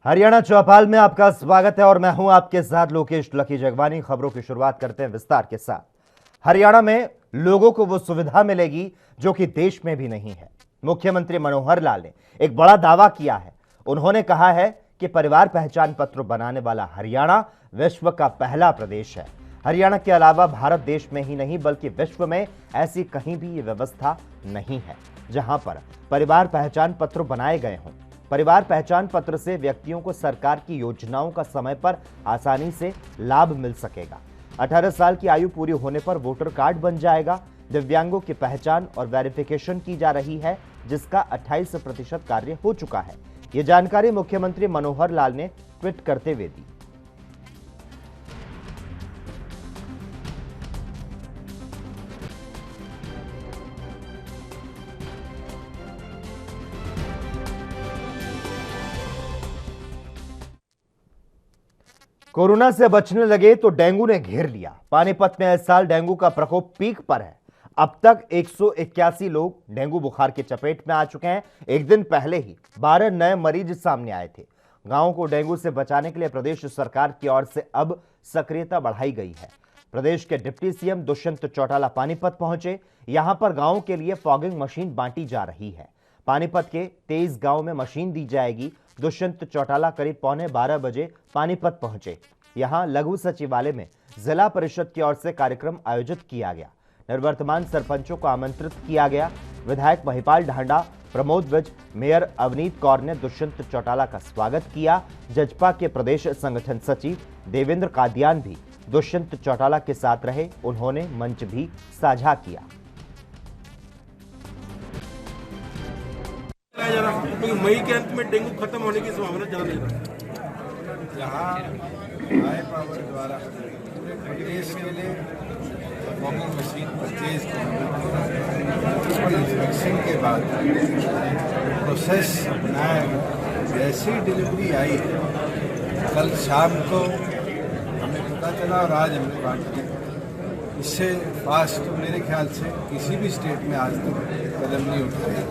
हरियाणा चौपाल में आपका स्वागत है और मैं हूं आपके साथ लोकेश लकी जगवानी। खबरों की शुरुआत करते हैं विस्तार के साथ। हरियाणा में लोगों को वो सुविधा मिलेगी जो कि देश में भी नहीं है। मुख्यमंत्री मनोहर लाल ने एक बड़ा दावा किया है। उन्होंने कहा है कि परिवार पहचान पत्र बनाने वाला हरियाणा विश्व का पहला प्रदेश है। हरियाणा के अलावा भारत देश में ही नहीं बल्कि विश्व में ऐसी कहीं भी ये व्यवस्था नहीं है जहां पर परिवार पहचान पत्र बनाए गए हों। परिवार पहचान पत्र से व्यक्तियों को सरकार की योजनाओं का समय पर आसानी से लाभ मिल सकेगा। 18 साल की आयु पूरी होने पर वोटर कार्ड बन जाएगा। दिव्यांगों की पहचान और वेरिफिकेशन की जा रही है, जिसका 28% कार्य हो चुका है। ये जानकारी मुख्यमंत्री मनोहर लाल ने ट्वीट करते हुए दी। कोरोना से बचने लगे तो डेंगू ने घेर लिया। पानीपत में इस साल डेंगू का प्रकोप पीक पर है। अब तक 181 लोग डेंगू बुखार की चपेट में आ चुके हैं। एक दिन पहले ही 12 नए मरीज सामने आए थे। गांवों को डेंगू से बचाने के लिए प्रदेश सरकार की ओर से अब सक्रियता बढ़ाई गई है। प्रदेश के डिप्टी सीएम दुष्यंत चौटाला पानीपत पहुंचे। यहां पर गांवों के लिए फॉगिंग मशीन बांटी जा रही है। पानीपत के 23 गांव में मशीन दी जाएगी। दुष्यंत चौटाला करीब 11:15 बजे पानीपत पहुंचे। यहां लघु सचिवालय में जिला परिषद की ओर से कार्यक्रम आयोजित किया गया। निर्वर्तमान सरपंचों को आमंत्रित किया गया। विधायक महिपाल ढांडा, प्रमोद विज, मेयर अवनीत कौर ने दुष्यंत चौटाला का स्वागत किया। जजपा के प्रदेश संगठन सचिव देवेंद्र कादियान भी दुष्यंत चौटाला के साथ रहे। उन्होंने मंच भी साझा किया। मई के अंत में डेंगू खत्म होने की संभावना ज्यादा नहीं है। यहाँ हाई पावर द्वारा पूरे प्रदेश के लिए फॉगिंग मशीन परचेज इंस्पेक्शन के बाद प्रोसेस अपनाया गया। जैसी डिलीवरी आई कल शाम को हमें पता चला और आज हमने बात की। इससे फास्ट तो मेरे ख्याल से किसी भी स्टेट में आज तक कदम नहीं उठाया।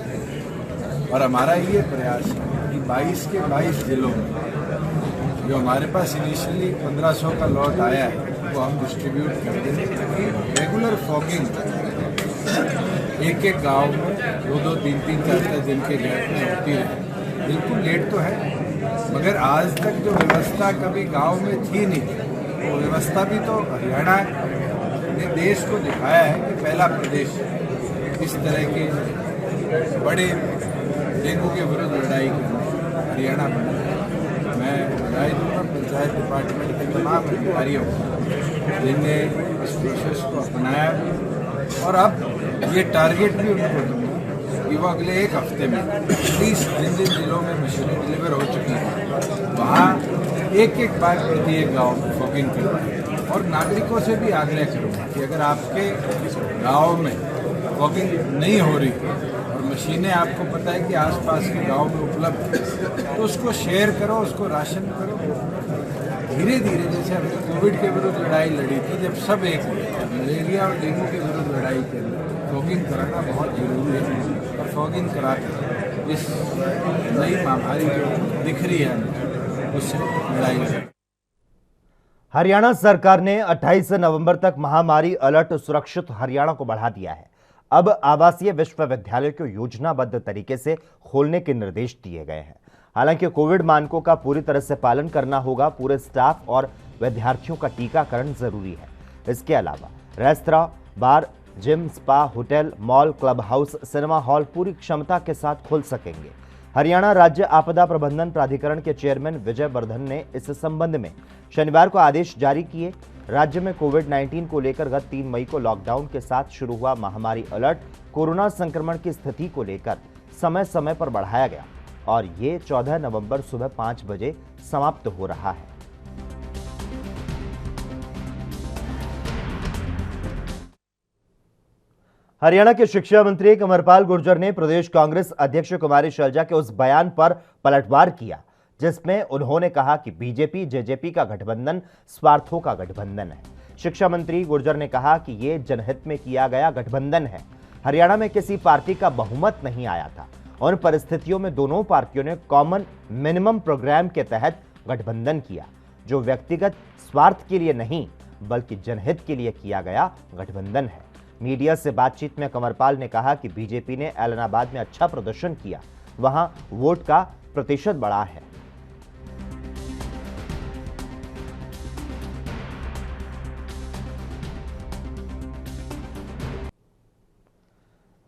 और हमारा ये प्रयास है कि 22 के 22 जिलों में जो हमारे पास इनिशियली 1500 का लॉट आया है वो हम डिस्ट्रीब्यूट कर देंगे ताकि रेगुलर फॉगिंग एक एक गांव में 2-2, 3-3, 4-4 दिन के गैप में होती रहे। बिल्कुल लेट तो है मगर आज तक जो व्यवस्था कभी गांव में थी नहीं, वो व्यवस्था भी तो हरियाणा ने देश को दिखाया है कि पहला प्रदेश इस तरह के बड़े डेंगू के विरुद्ध लड़ाई करने हरियाणा बना है। मैं बधाई दूंगा पंचायत डिपार्टमेंट के तमाम अधिकारियों को जिनने इस प्रोसेस को अपनाया और अब ये टारगेट भी उनको दूंगा कि वो अगले एक हफ्ते में एटलीस्ट जिन जिलों में मशीनें डिलीवर हो चुकी हैं वहाँ एक बार प्रति एक गाँव में फॉगिंग करवाएं। और नागरिकों से भी आग्रह करूँगा कि अगर आपके गाँव में फॉगिंग नहीं हो रही मशीनें आपको पता है कि आसपास के गांव में उपलब्ध है तो उसको शेयर करो, उसको राशन करो। धीरे धीरे जैसे हमने कोविड के विरुद्ध लड़ाई लड़ी थी, जब सब एक मलेरिया और डेंगू के विरुद्ध लड़ाई के लिए फॉगिंग कराना बहुत जरूरी है। और फॉगिंग कराकर इस नई महामारी जो दिख रही है उससे लड़ाई। हरियाणा सरकार ने 28 नवंबर तक महामारी अलर्ट सुरक्षित हरियाणा को बढ़ा दिया है। अब आवासीय विश्वविद्यालय को योजनाबद्ध तरीके से खोलने के निर्देश दिए गए हैं। हालांकि कोविड मानकों का पूरी तरह से पालन करना होगा। पूरे स्टाफ और विद्यार्थियों का टीकाकरण जरूरी है। इसके अलावा restaurant, bar, gym, spa, hotel, mall, club house, cinema hall पूरी क्षमता के साथ खुल सकेंगे। हरियाणा राज्य आपदा प्रबंधन प्राधिकरण के चेयरमैन विजय वर्धन ने इस संबंध में शनिवार को आदेश जारी किए। राज्य में कोविड-19 को लेकर गत 3 मई को लॉकडाउन के साथ शुरू हुआ महामारी अलर्ट कोरोना संक्रमण की स्थिति को लेकर समय समय पर बढ़ाया गया और ये 14 नवंबर सुबह 5 बजे समाप्त हो रहा है। हरियाणा के शिक्षा मंत्री कंवरपाल गुर्जर ने प्रदेश कांग्रेस अध्यक्ष कुमारी शैलजा के उस बयान पर पलटवार किया जिसमें उन्होंने कहा कि बीजेपी जेजेपी का गठबंधन स्वार्थों का गठबंधन है। शिक्षा मंत्री गुर्जर ने कहा कि यह जनहित में किया गया गठबंधन है। हरियाणा में किसी पार्टी का बहुमत नहीं आया था। उन परिस्थितियों में दोनों पार्टियों ने कॉमन मिनिमम प्रोग्राम के तहत गठबंधन किया, जो व्यक्तिगत स्वार्थ के लिए नहीं बल्कि जनहित के लिए किया गया गठबंधन है। मीडिया से बातचीत में कंवरपाल ने कहा कि बीजेपी ने ऐलनाबाद में अच्छा प्रदर्शन किया, वहां वोट का प्रतिशत बढ़ा है।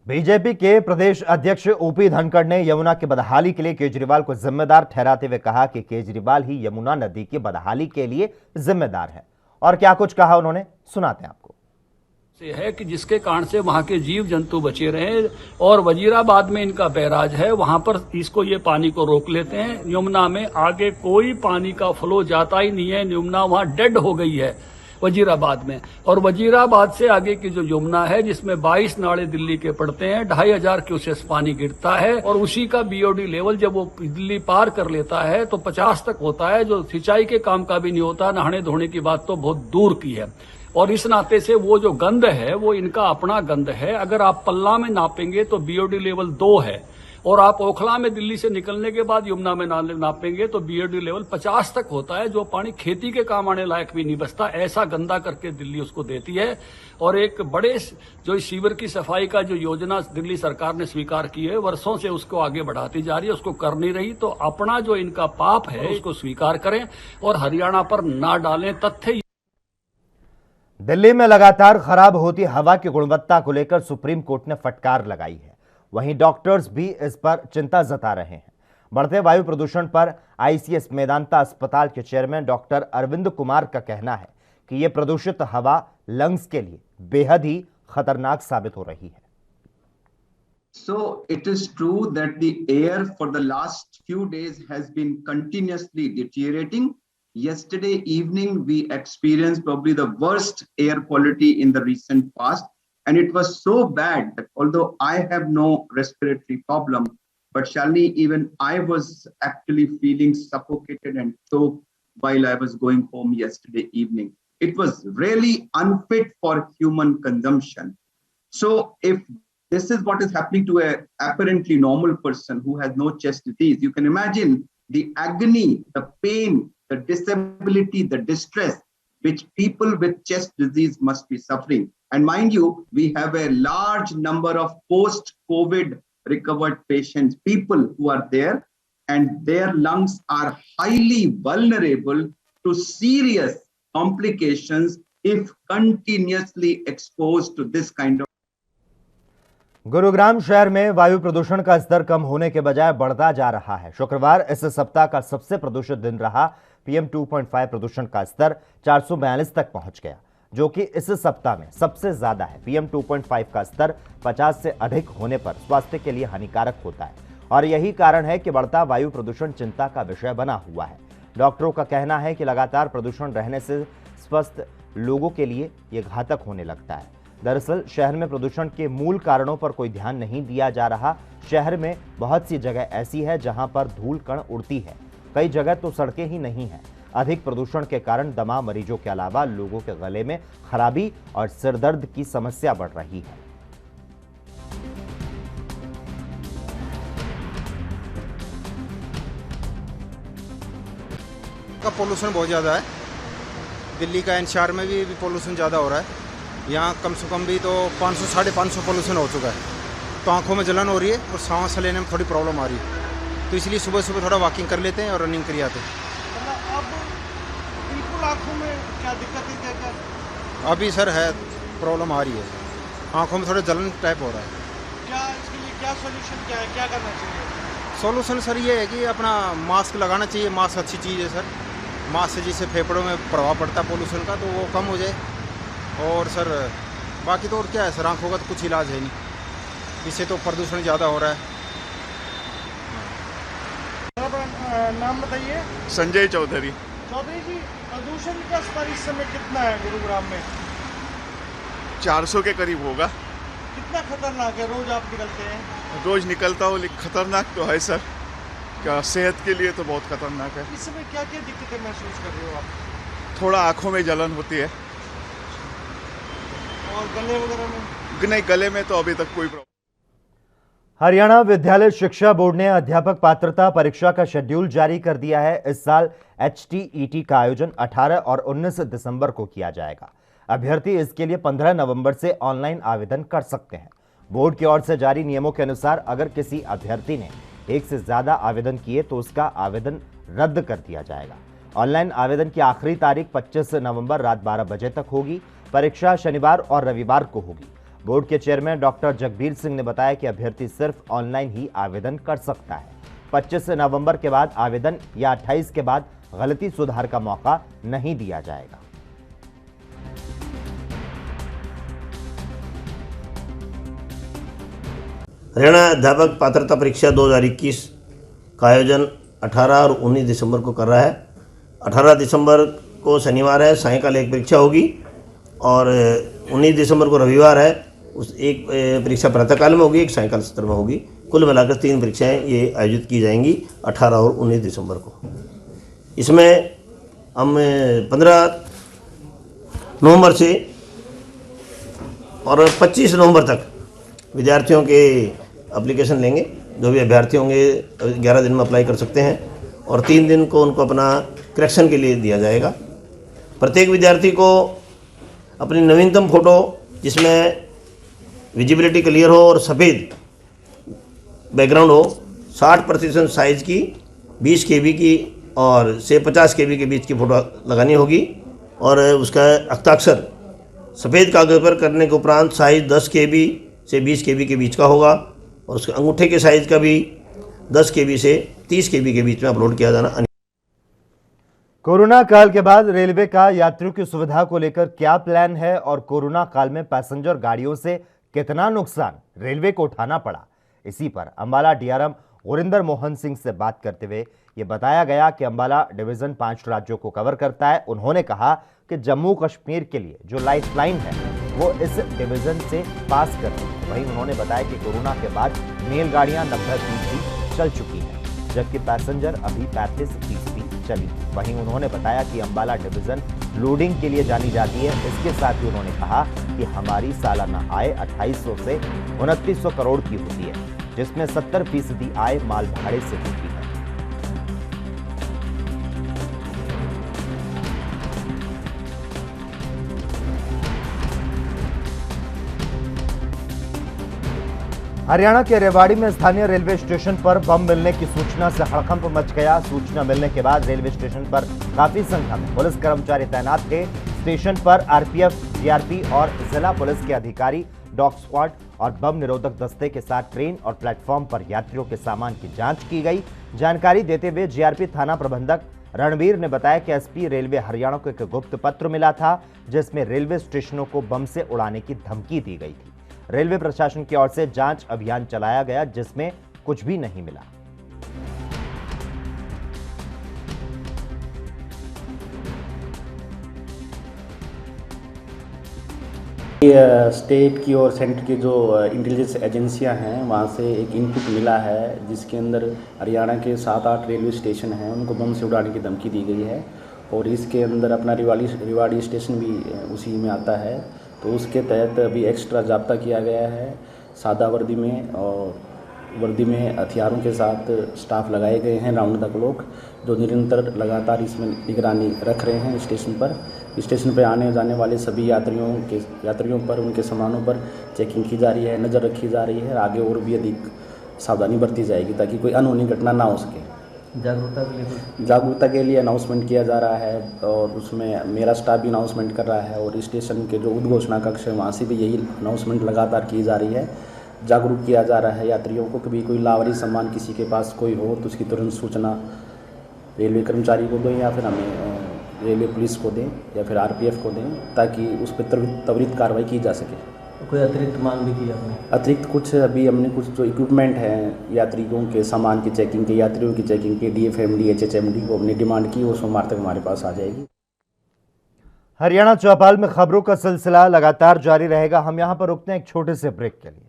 बीजेपी के प्रदेश अध्यक्ष ओपी धनखड़ ने यमुना की बदहाली के लिए केजरीवाल को जिम्मेदार ठहराते हुए कहा कि केजरीवाल ही यमुना नदी की बदहाली के लिए जिम्मेदार है। और क्या कुछ कहा उन्होंने, सुनाते हैं आपको। से है कि जिसके कारण से वहां के जीव जंतु बचे रहे, और वजीराबाद में इनका बैराज है, वहां पर इसको ये पानी को रोक लेते हैं। यमुना में आगे कोई पानी का फ्लो जाता ही नहीं है, यमुना वहां डेड हो गई है वजीराबाद में। और वजीराबाद से आगे की जो यमुना है, जिसमें 22 नाले दिल्ली के पड़ते हैं, 2500 क्यूसेस पानी गिरता है, और उसी का बीओडी लेवल जब वो दिल्ली पार कर लेता है तो 50 तक होता है, जो सिंचाई के काम का भी नहीं होता। नहाने धोने की बात तो बहुत दूर की है। और इस नाते से वो जो गंद है वो इनका अपना गंद है। अगर आप पल्ला में नापेंगे तो बीओडी लेवल 2 है, और आप ओखला में दिल्ली से निकलने के बाद यमुना में नापेंगे तो बीओडी लेवल 50 तक होता है, जो पानी खेती के काम आने लायक भी नहीं बचता। ऐसा गंदा करके दिल्ली उसको देती है। और एक बड़े जो सीवर की सफाई का जो योजना दिल्ली सरकार ने स्वीकार की है, वर्षों से उसको आगे बढ़ाती जा रही है, उसको कर नहीं रही। तो अपना जो इनका पाप है उसको स्वीकार करें और हरियाणा पर ना डालें। तथ्य दिल्ली में लगातार खराब होती हवा की गुणवत्ता को लेकर सुप्रीम कोर्ट ने फटकार लगाई है। वहीं डॉक्टर्स भी इस पर चिंता जता रहे हैं। बढ़ते वायु प्रदूषण पर आईसीएस मेदांता अस्पताल के चेयरमैन डॉक्टर अरविंद कुमार का कहना है कि यह प्रदूषित हवा लंग्स के लिए बेहद ही खतरनाक साबित हो रही है। So it is true that the air for the last few days has been continuously deteriorating. Yesterday evening, we experienced probably the worst air quality in the recent past. And it was so bad that although I have no respiratory problem, but Shalini, even I was actually feeling suffocated and choked while I was going home yesterday evening. It was really unfit for human consumption. So if this is what is happening to a apparently normal person who has no chest disease, you can imagine the agony, the pain, the disability, the distress which people with chest disease must be suffering. And mind you, we have a large number of post-COVID recovered patients, people who are there, and their lungs are highly vulnerable to serious complications if continuously exposed to this kind of. Gurugram शहर में वायु प्रदूषण का स्तर कम होने के बजाय बढ़ता जा रहा है। शुक्रवार इस सप्ताह का सबसे प्रदूषित दिन रहा। PM 2.5 प्रदूषण का स्तर 442 तक पहुंच गया, जो कि इस सप्ताह में सबसे ज्यादा है। PM 2.5 का स्तर 50 से अधिक होने पर स्वास्थ्य के लिए हानिकारक होता है, और यही कारण है कि बढ़ता वायु प्रदूषण चिंता का विषय बना हुआ है। डॉक्टरों का कहना है कि लगातार प्रदूषण रहने से स्वस्थ लोगों के लिए यह घातक होने लगता है। दरअसल शहर में प्रदूषण के मूल कारणों पर कोई ध्यान नहीं दिया जा रहा। शहर में बहुत सी जगह ऐसी है जहां पर धूल कण उड़ती है, कई जगह तो सड़कें ही नहीं हैं। अधिक प्रदूषण के कारण दमा मरीजों के अलावा लोगों के गले में खराबी और सिरदर्द की समस्या बढ़ रही है। का पोल्यूशन बहुत ज़्यादा है। दिल्ली का एनसीआर में भी पोल्यूशन ज़्यादा हो रहा है। यहाँ कम से कम भी तो 500 550 पोल्यूशन हो चुका है। तो आंखों में जलन हो रही है और सांस लेने में थोड़ी प्रॉब्लम आ रही है। तो इसलिए सुबह सुबह थोड़ा वॉकिंग कर लेते हैं और रनिंग कर आते हैं। अब बिल्कुल आंखों में क्या दिक्कत है? क्या अभी सर है, प्रॉब्लम आ रही है, आंखों में थोड़ा जलन टाइप हो रहा है। क्या इसके लिए क्या सोल्यूशन क्या है, क्या करना चाहिए? सॉल्यूशन सर ये है कि अपना मास्क लगाना चाहिए। मास्क अच्छी चीज़ है सर। मास्क से जिससे फेफड़ों में प्रभाव पड़ता है पोल्यूशन का, तो वो कम हो जाए। और सर बाकी तो और क्या है सर, आँखों का तो कुछ इलाज है नहीं, इससे तो प्रदूषण ज़्यादा हो रहा है। नाम बताइए। संजय चौधरी। चौधरी जी, प्रदूषण का स्तर इस समय कितना है गुरुग्राम में? 400 के करीब होगा। कितना खतरनाक है? रोज आप निकलते हैं? रोज निकलता हूँ, लेकिन खतरनाक तो है सर। क्या सेहत के लिए तो बहुत खतरनाक है। इस समय क्या क्या दिक्कतें महसूस कर रहे हो आप? थोड़ा आँखों में जलन होती है। और गले वगैरह में? नहीं, गले में तो अभी तक कोई प्रॉब्लम। हरियाणा विद्यालय शिक्षा बोर्ड ने अध्यापक पात्रता परीक्षा का शेड्यूल जारी कर दिया है। इस साल HTET का आयोजन 18 और 19 दिसंबर को किया जाएगा। अभ्यर्थी इसके लिए 15 नवंबर से ऑनलाइन आवेदन कर सकते हैं। बोर्ड की ओर से जारी नियमों के अनुसार अगर किसी अभ्यर्थी ने एक से ज्यादा आवेदन किए तो उसका आवेदन रद्द कर दिया जाएगा। ऑनलाइन आवेदन की आखिरी तारीख 25 नवंबर रात 12 बजे तक होगी। परीक्षा शनिवार और रविवार को होगी। बोर्ड के चेयरमैन डॉक्टर जगबीर सिंह ने बताया कि अभ्यर्थी सिर्फ ऑनलाइन ही आवेदन कर सकता है। 25 नवंबर के बाद आवेदन या 28 के बाद गलती सुधार का मौका नहीं दिया जाएगा। हरियाणा अध्यापक पात्रता परीक्षा 2021 का आयोजन 18 और 19 दिसंबर को कर रहा है। 18 दिसंबर को शनिवार है, सायंकाल एक परीक्षा होगी और 19 दिसंबर को रविवार है। उस एक परीक्षा प्रातःकाल में होगी, एक सायंकाल सत्र में होगी। कुल मिलाकर 3 परीक्षाएं ये आयोजित की जाएंगी 18 और 19 दिसंबर को। इसमें हम 15 नवंबर से और 25 नवंबर तक विद्यार्थियों के एप्लीकेशन लेंगे। जो भी अभ्यर्थी होंगे 11 दिन में अप्लाई कर सकते हैं और 3 दिन को उनको अपना करेक्शन के लिए दिया जाएगा। प्रत्येक विद्यार्थी को अपनी नवीनतम फ़ोटो जिसमें विजिबिलिटी क्लियर हो और सफ़ेद बैकग्राउंड हो, 60% साइज़ की 20 KB की और से 50 KB के बीच की फ़ोटो लगानी होगी और उसका हस्ताक्षर सफ़ेद कागज़ पर करने के उपरांत साइज़ 10 KB से 20 KB के बीच का होगा और उसके अंगूठे के साइज़ का भी 10 KB से 30 KB के बीच में अपलोड किया जाना। कोरोना काल के बाद रेलवे का यात्रियों की सुविधा को लेकर क्या प्लान है और कोरोना काल में पैसेंजर गाड़ियों से कितना नुकसान रेलवे को उठाना पड़ा, इसी पर अंबाला DRM गुरिंदर मोहन सिंह से बात करते हुए ये बताया गया कि अंबाला डिवीजन 5 राज्यों को कवर करता है। उन्होंने कहा कि जम्मू कश्मीर के लिए जो लाइफलाइन है वो इस डिवीजन से पास करती है। वहीं उन्होंने बताया कि कोरोना के बाद रेलगाड़ियां 90% चल चुकी हैं, जबकि पैसेंजर अभी 35% चली। वहीं उन्होंने बताया कि अंबाला डिवीजन लोडिंग के लिए जानी जाती है। इसके साथ ही उन्होंने कहा कि हमारी सालाना आय 2800 से 2900 करोड़ की होती है, जिसमें 70% आय माल भाड़े से होती है। हरियाणा के रेवाड़ी में स्थानीय रेलवे स्टेशन पर बम मिलने की सूचना से हड़कंप मच गया। सूचना मिलने के बाद रेलवे स्टेशन पर काफी संख्या में पुलिस कर्मचारी तैनात थे। स्टेशन पर RPF, GRP और जिला पुलिस के अधिकारी, डॉग स्क्वाड और बम निरोधक दस्ते के साथ ट्रेन और प्लेटफॉर्म पर यात्रियों के सामान की जांच की गई। जानकारी देते हुए GRP थाना प्रबंधक रणवीर ने बताया कि SP रेलवे हरियाणा को एक गुप्त पत्र मिला था, जिसमें रेलवे स्टेशनों को बम से उड़ाने की धमकी दी गई थी। रेलवे प्रशासन की ओर से जांच अभियान चलाया गया, जिसमें कुछ भी नहीं मिला। स्टेट की और सेंटर की जो इंटेलिजेंस एजेंसियां हैं वहाँ से एक इनपुट मिला है, जिसके अंदर हरियाणा के 7-8 रेलवे स्टेशन हैं, उनको बम से उड़ाने की धमकी दी गई है और इसके अंदर अपना रिवाड़ी स्टेशन भी उसी में आता है। तो उसके तहत अभी एक्स्ट्रा जाब्ता किया गया है। सादा वर्दी में और वर्दी में हथियारों के साथ स्टाफ लगाए गए हैं, राउंड द क्लॉक, जो निरंतर लगातार इसमें निगरानी रख रहे हैं। स्टेशन पर आने जाने वाले सभी यात्रियों पर, उनके सामानों पर चेकिंग की जा रही है, नज़र रखी जा रही है। आगे और भी अधिक सावधानी बरती जाएगी ताकि कोई अनहोनी घटना ना हो सके। जागरूकता के लिए अनाउंसमेंट किया जा रहा है और उसमें मेरा स्टाफ भी अनाउंसमेंट कर रहा है और स्टेशन के जो उद्घोषणा कक्ष है वहाँ से भी यही अनाउंसमेंट लगातार की जा रही है। जागरूक किया जा रहा है यात्रियों को। कभी कोई लावारिस सामान किसी के पास कोई हो तो उसकी तुरंत सूचना रेलवे कर्मचारी को दें या फिर हमें रेलवे पुलिस को दें या फिर RPF को दें, ताकि उस पर त्वरित कार्रवाई की जा सके। कोई अतिरिक्त मांग भी की आपने? अतिरिक्त कुछ अभी हमने कुछ जो इक्विपमेंट हैं यात्रियों के सामान की चेकिंग के, यात्रियों की चेकिंग के DFMD, HHMD को हमने डिमांड की, वो सोमवार तक हमारे पास आ जाएगी। हरियाणा चौपाल में खबरों का सिलसिला लगातार जारी रहेगा। हम यहां पर रुकते हैं एक छोटे से ब्रेक के लिए।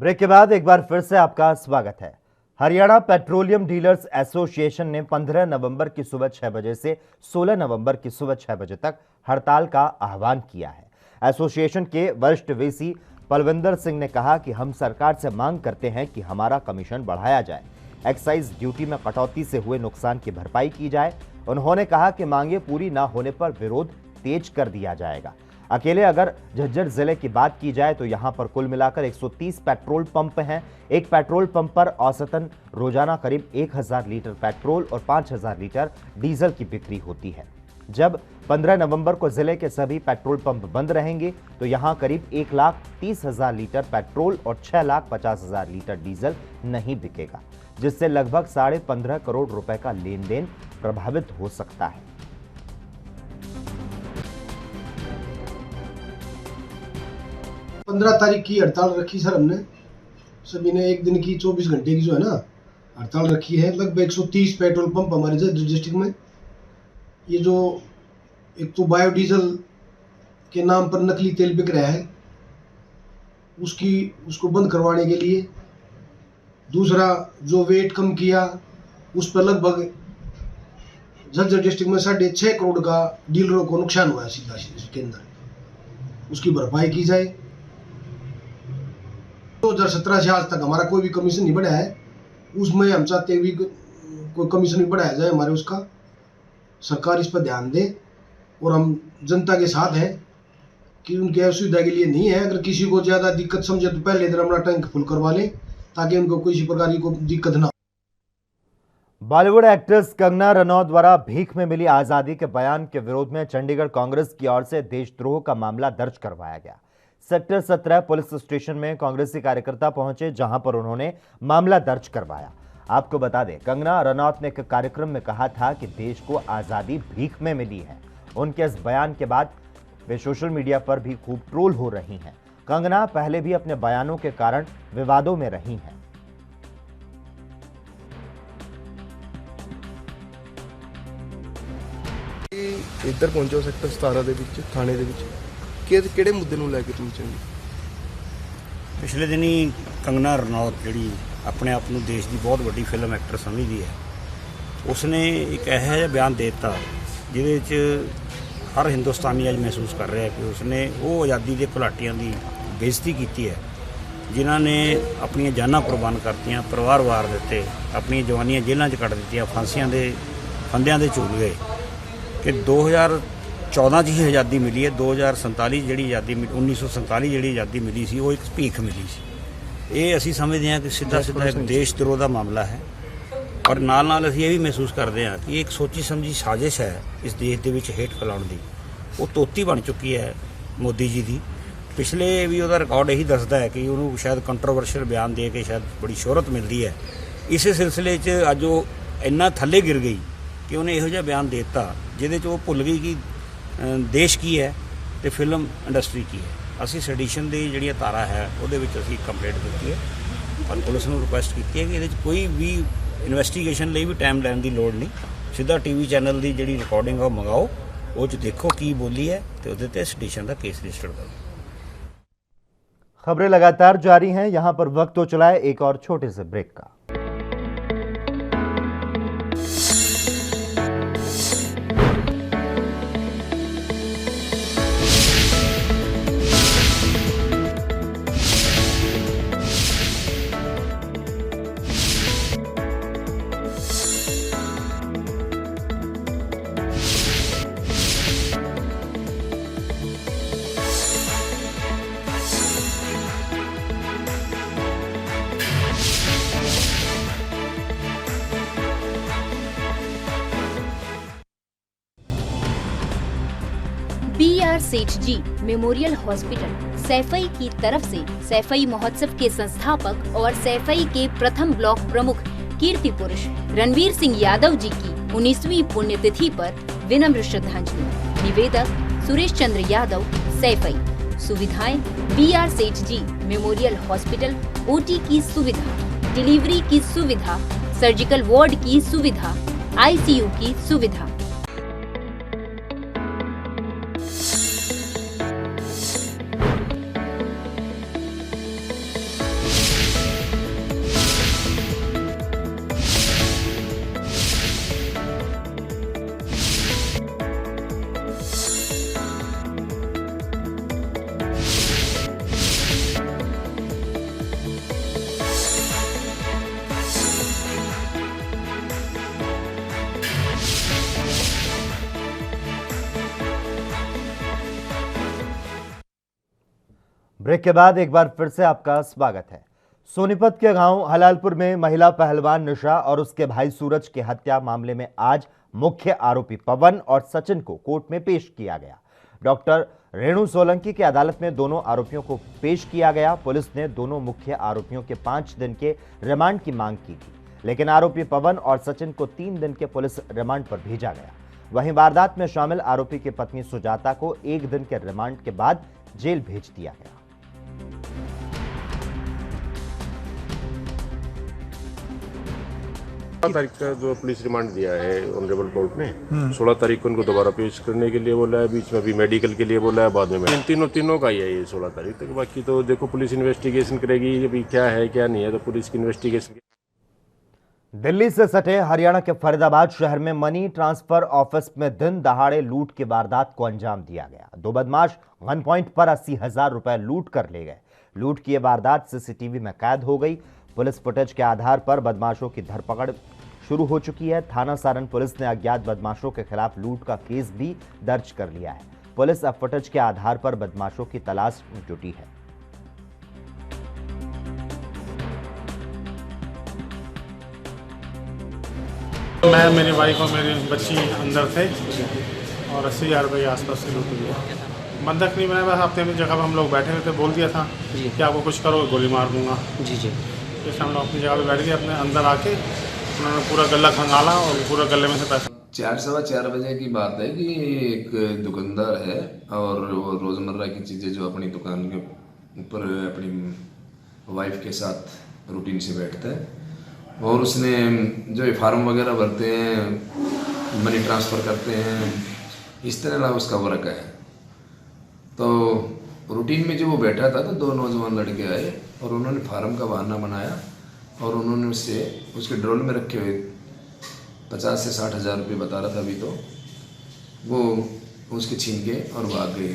ब्रेक के बाद एक बार फिर से आपका स्वागत है। हरियाणा पेट्रोलियम डीलर्स एसोसिएशन ने 15 नवंबर की सुबह 6 बजे से 16 नवंबर की सुबह 6 बजे तक हड़ताल का आह्वान किया है। एसोसिएशन के वरिष्ठ वीसी पलविंदर सिंह ने कहा कि हम सरकार से मांग करते हैं कि हमारा कमीशन बढ़ाया जाए, एक्साइज ड्यूटी में कटौती से हुए नुकसान की भरपाई की जाए। उन्होंने कहा कि मांगे पूरी न होने पर विरोध तेज कर दिया जाएगा। अकेले अगर झज्जर जिले की बात की जाए तो यहां पर कुल मिलाकर 130 पेट्रोल पंप हैं। एक पेट्रोल पंप पर औसतन रोजाना करीब 1000 लीटर पेट्रोल और 5000 लीटर डीजल की बिक्री होती है। जब 15 नवंबर को जिले के सभी पेट्रोल पंप बंद रहेंगे तो यहां करीब 1,30,000 लीटर पेट्रोल और 6,50,000 लीटर डीजल नहीं बिकेगा, जिससे लगभग 15.5 करोड़ रुपए का लेन देन प्रभावित हो सकता है। पंद्रह तारीख की हड़ताल रखी सर हमने, सभी ने एक दिन की 24 घंटे की जो है ना हड़ताल रखी है। लगभग 130 पेट्रोल पंप हमारे डिस्ट्रिक्ट में, ये जो एक तो बायोडीजल के नाम पर नकली तेल बिक रहा है उसको बंद करवाने के लिए, दूसरा जो वेट कम किया उस पर लगभग झज्जर डिस्ट्रिक्ट में 6.5 करोड़ का डीलरों को नुकसान हुआ है सीधा इसके अंदर, उसकी भरपाई की जाए। 2017 से आज तक हमारा कोई भी कमीशन नहीं बढ़ाया है, उसमें हम चाहते हैं भी कोई कमीशन भी बढ़ाया जाए हमारे उसका, सरकार इस पर ध्यान दे। और हम जनता के साथ हैं कि उनकी असुविधा के लिए नहीं है। अगर किसी को ज़्यादा दिक्कत समझे तो पहले दिन हमारा टैंक फुल करवा लें ताकि उनको किसी प्रकार की कोई दिक्कत ना। बॉलीवुड एक्ट्रेस कंगना रनौत द्वारा भीख में मिली आजादी के बयान के विरोध में चंडीगढ़ कांग्रेस की ओर से देशद्रोह का मामला दर्ज करवाया गया। सेक्टर 17 पुलिस स्टेशन में कांग्रेसी कार्यकर्ता पहुंचे, जहां पर उन्होंने मामला दर्ज करवाया। आपको बता दें, कंगना रनौत ने एक कार्यक्रम में कहा था कि देश को आजादी भीख में मिली है। उनके इस बयान के बाद वे सोशल मीडिया पर भी खूब ट्रोल हो रही हैं। कंगना पहले भी अपने बयानों के कारण विवादों में रही हैं। ਇੱਧਰ ਪਹੁੰਚੋ ਸੈਕਟਰ 17 ਦੇ ਵਿੱਚ ਥਾਣੇ ਦੇ ਵਿੱਚ ਕਿਹੜੇ ਮੁੱਦੇ ਨੂੰ ਲੈ ਕੇ ਪਹੁੰਚੋਗੇ? ਪਿਛਲੇ ਦਿਨੀ ਕੰਗਨਾ ਰਣੌਤ ਜਿਹੜੀ ਆਪਣੇ ਆਪ ਨੂੰ ਦੇਸ਼ ਦੀ ਬਹੁਤ ਵੱਡੀ ਫਿਲਮ ਐਕਟਰ ਸਮਝਦੀ ਹੈ, ਉਸਨੇ ਇੱਕ ਇਹੋ ਜਿਹਾ ਬਿਆਨ ਦੇ ਦਿੱਤਾ ਜਿਹਦੇ ਵਿੱਚ ਹਰ ਹਿੰਦੁਸਤਾਨੀ ਅੱਜ ਮਹਿਸੂਸ ਕਰ ਰਿਹਾ ਕਿ ਉਸਨੇ ਉਹ ਆਜ਼ਾਦੀ ਦੇ ਘੁਲਾਟੀਆਂ ਦੀ ਬੇਇੱਜ਼ਤੀ ਕੀਤੀ ਹੈ ਜਿਨ੍ਹਾਂ ਨੇ ਆਪਣੀਆਂ ਜਾਨਾਂ ਕੁਰਬਾਨ ਕਰਤੀਆਂ, ਪਰਿਵਾਰ ਵਾਰ ਦਿੱਤੇ, ਆਪਣੀਆਂ ਜਵਾਨੀਆਂ ਜੇਲ੍ਹਾਂ 'ਚ ਕੱਟ ਦਿੱਤੀਆਂ, ਫਾਂਸੀਆਂ ਦੇ ਫੰਦਿਆਂ ਦੇ ਝੂਲ ਗਏ कि 2014 'ਚ ਹੀ ਆਜ਼ਾਦੀ ਮਿਲੀ ਹੈ। 2047 ਜਿਹੜੀ ਆਜ਼ਾਦੀ 1947 ਜਿਹੜੀ ਆਜ਼ਾਦੀ ਮਿਲੀ ਸੀ ਉਹ ਇੱਕ ਭੀਖ ਮਿਲੀ ਸੀ। ਇਹ ਅਸੀਂ ਸਮਝਦੇ ਹਾਂ ਕਿ ਸਿੱਧਾ ਇੱਕ ਦੇਸ਼ ਧਰੋਹ ਦਾ ਮਾਮਲਾ ਹੈ। ਔਰ ਨਾਲ ਅਸੀਂ ਇਹ ਵੀ ਮਹਿਸੂਸ ਕਰਦੇ ਹਾਂ ਕਿ ਇਹ ਇੱਕ ਸੋਚੀ ਸਮਝੀ ਸਾਜ਼ਿਸ਼ ਹੈ ਇਸ ਦੇਸ਼ ਦੇ ਵਿੱਚ ਹੇਠ ਫੈਲਾਉਣ ਦੀ। ਉਹ ਤੋਤੀ ਬਣ ਚੁੱਕੀ ਹੈ ਮੋਦੀ ਜੀ ਦੀ। ਪਿਛਲੇ ਵੀ ਉਹਦਾ ਰਿਕਾਰਡ ਇਹੀ ਦੱਸਦਾ ਹੈ ਕਿ ਉਹਨੂੰ ਸ਼ਾਇਦ ਕੰਟਰੋਵਰਸ਼ੀਅਲ ਬਿਆਨ ਦੇ ਕੇ ਸ਼ਾਇਦ ਬੜੀ ਸ਼ੋਹਰਤ ਮਿਲਦੀ ਹੈ। ਇਸੇ ਸਿਲਸਿਲੇ 'ਚ ਅੱਜ ਉਹ ਇੰਨਾ ਥੱਲੇ ਗਿਰ ਗਈ ਕਿ ਉਹਨੇ ਇਹੋ ਜਿਹਾ ਬਿਆਨ ਦੇ ਦਿੱਤਾ ਜਿਹਦੇ 'ਚ ਉਹ ਭੁੱਲ ਗਈ ਕਿ ਦੇਸ਼ ਕੀ ਹੈ ਤੇ ਫਿਲਮ ਇੰਡਸਟਰੀ ਕੀ ਹੈ। ਅਸੀਂ ਸੈਡੀਸ਼ਨ ਦੀ ਜਿਹੜੀ ਧਾਰਾ ਹੈ ਉਹਦੇ ਵਿੱਚ ਅਸੀਂ ਕੰਪਲੇਂਟ ਦਿੱਤੀ ਹੈ ਔਰ ਪੁਲਿਸ ਨੂੰ ਰਿਕੁਐਸਟ ਕੀਤੀ ਹੈ ਕਿ ਇਹਦੇ 'ਚ ਕੋਈ ਵੀ ਇਨਵੈਸਟੀਗੇਸ਼ਨ ਲਈ ਵੀ ਟਾਈਮ ਲੈਣ ਦੀ ਲੋੜ ਨਹੀਂ, ਸਿੱਧਾ ਟੀਵੀ ਚੈਨਲ ਦੀ ਜਿਹੜੀ ਰਿਕਾਰਡਿੰਗ ਆ ਉਹ ਮੰਗਾਓ, ਉਹ 'ਚ ਦੇਖੋ ਕੀ ਬੋਲੀ ਹੈ ਤੇ ਉਹਦੇ ਤੇ ਸੈਡੀਸ਼ਨ ਦਾ केस रजिस्टर करो। खबरें लगातार जारी हैं। यहां पर वक्त हो चला है एक और छोटे से ब्रेक का। BR सेठ जी मेमोरियल हॉस्पिटल सैफई की तरफ से सैफई महोत्सव के संस्थापक और सैफई के प्रथम ब्लॉक प्रमुख कीर्ति पुरुष रणवीर सिंह यादव जी की 19वीं पुण्यतिथि पर विनम्र श्रद्धांजलि। निवेदक सुरेश चंद्र यादव, सैफई। सुविधाएं BR सेठ जी मेमोरियल हॉस्पिटल, OT की सुविधा, डिलीवरी की सुविधा, सर्जिकल वार्ड की सुविधा, ICU की सुविधा। ब्रेक के बाद एक बार फिर से आपका स्वागत है। सोनीपत के गांव हलालपुर में महिला पहलवान निशा और उसके भाई सूरज की हत्या मामले में आज मुख्य आरोपी पवन और सचिन को कोर्ट में पेश किया गया। डॉक्टर रेणु सोलंकी की अदालत में दोनों आरोपियों को पेश किया गया। पुलिस ने दोनों मुख्य आरोपियों के 5 दिन के रिमांड की मांग की थी, लेकिन आरोपी पवन और सचिन को 3 दिन के पुलिस रिमांड पर भेजा गया। वहीं वारदात में शामिल आरोपी की पत्नी सुजाता को 1 दिन के रिमांड के बाद जेल भेज दिया गया। 16 तारीख का जो पुलिस रिमांड दिया है ऑनरेबल कोर्ट ने, 16 तारीख को उनको दोबारा पेश करने के लिए बोला है। बीच में अभी मेडिकल के लिए बोला है, बाद में तीनों का ही है ये 16 तारीख तक। बाकी तो देखो पुलिस इन्वेस्टिगेशन करेगी, अभी क्या है क्या नहीं है तो पुलिस की इन्वेस्टिगेशन। दिल्ली से सटे हरियाणा के फरीदाबाद शहर में मनी ट्रांसफर ऑफिस में दिन दहाड़े लूट की वारदात को अंजाम दिया गया। 2 बदमाश गन पॉइंट पर 80,000 रुपए लूट कर ले गए। लूट की वारदात सीसीटीवी में कैद हो गई। पुलिस फुटेज के आधार पर बदमाशों की धरपकड़ शुरू हो चुकी है। थाना सारण पुलिस ने अज्ञात बदमाशों के खिलाफ लूट का केस भी दर्ज कर लिया है। पुलिस अब फुटेज के आधार पर बदमाशों की तलाश में जुटी है। मैं, मेरी वाइफ और मेरी बच्ची अंदर थे और 80,000 रुपये के आसपास से लूट हुई है। बंधक नहीं बनाया, बस हफ्ते में जगह पर हम लोग बैठे हुए थे, बोल दिया था कि आपको कुछ करो गोली मार दूंगा। जी जी। इस हम लोग अपनी जगह पे बैठ गए। अपने अंदर आके उन्होंने पूरा गला खंगाला और पूरा गले में से पैसा। 4-4:15 बजे की बात है कि एक दुकानदार है और वो रोज़मर्रा की चीज़ें जो अपनी दुकान के ऊपर अपनी वाइफ के साथ रूटीन से बैठता है, और उसने जो फार्म वगैरह भरते हैं, मनी ट्रांसफ़र करते हैं, इस तरह का उसका वर्क है। तो रूटीन में जो वो बैठा था तो 2 नौजवान लड़के आए और उन्होंने फार्म का बहाना बनाया और उन्होंने उससे उसके ड्रोल में रखे हुए 50 से 60,000 रुपये बता रहा था अभी, तो वो उसके छीन के और भाग गए।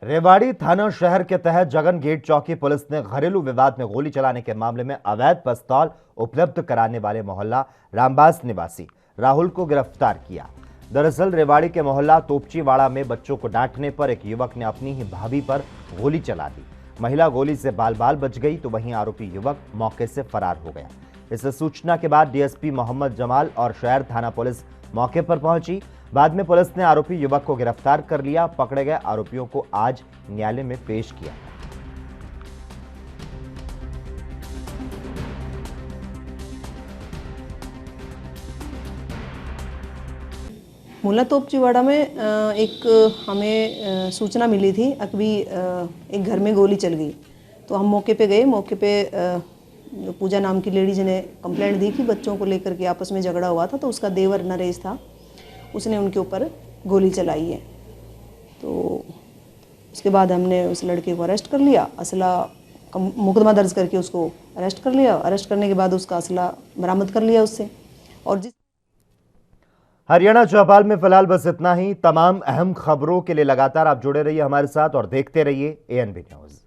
रेवाड़ी थाना शहर के तहत जगन गेट चौकी पुलिस ने घरेलू विवाद में गोली चलाने के मामले में अवैध पिस्तौल उपलब्ध कराने वाले मोहल्ला रामबास निवासी राहुल को गिरफ्तार किया। दरअसल रेवाड़ी के मोहल्ला तोपचीवाड़ा में बच्चों को डांटने पर एक युवक ने अपनी ही भाभी पर गोली चला दी। महिला गोली से बाल बाल बच गई तो वहीं आरोपी युवक मौके से फरार हो गया। इस सूचना के बाद डीएसपी मोहम्मद जमाल और शहर थाना पुलिस मौके पर पहुंची। बाद में पुलिस ने आरोपी युवक को गिरफ्तार कर लिया। पकड़े गए आरोपियों को आज न्यायालय में पेश किया। मुला तोपचीवाड़ा में एक हमें सूचना मिली थी अभी एक घर में गोली चल गई, तो हम मौके पे गए। मौके पे पूजा नाम की लेडीज ने कंप्लेंट दी कि बच्चों को लेकर के आपस में झगड़ा हुआ था, तो उसका देवर नरेश था, उसने उनके ऊपर गोली चलाई है। तो उसके बाद हमने उस लड़के को अरेस्ट कर लिया, असला मुकदमा दर्ज करके उसको अरेस्ट कर लिया। अरेस्ट करने के बाद उसका असला बरामद कर लिया उससे। और हरियाणा चौपाल में फिलहाल बस इतना ही। तमाम अहम खबरों के लिए लगातार आप जुड़े रहिए हमारे साथ और देखते रहिए ANB न्यूज़।